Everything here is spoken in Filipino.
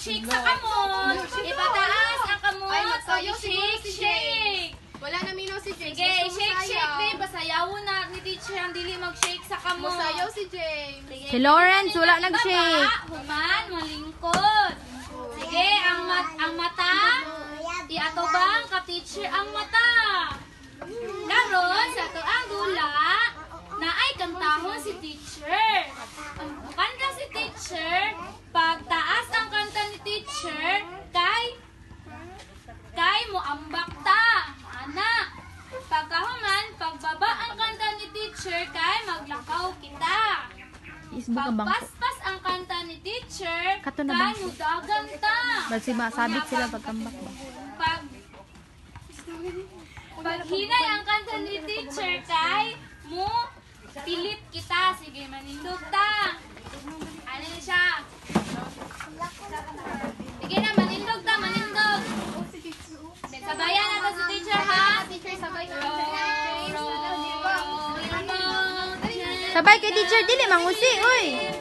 mag-shake sa kamot. Ipataas ang kamot. Ay, magsayaw siguro si shake. Wala na minaw si James. Sige, Gusto shake, din. Pasayawon na ni teacher ang dili mag-shake sa kamot. Musayaw si James. Sige, Si Lawrence, wala nag-shake. Human, malingkod. Sige, ang mata. Iatubang ka teacher ang mata. Karon sa tuang dula na ay kantahon si teacher. Ang kanta si teacher, pagtaas ang kanta ni teacher, kay mo ambak ta. Anak. Pagkahuman, pagbaba ang kanta ni teacher, kay maglakaw kita. Isbo ka bangko. Pagpaspas ang kanta ni teacher, Kato na kay bangko. mudagan ta. Sabit sila pagkambak ba? Paghinay ang kanta ni teacher, kay mo pilit kita. Sige, manindog ta. Ano siya? Sige na, manindog ta, manindog. Sabayan na ta si teacher, ha? Teacher, sabay ka. Sabay kay teacher, dili mangusi, uy.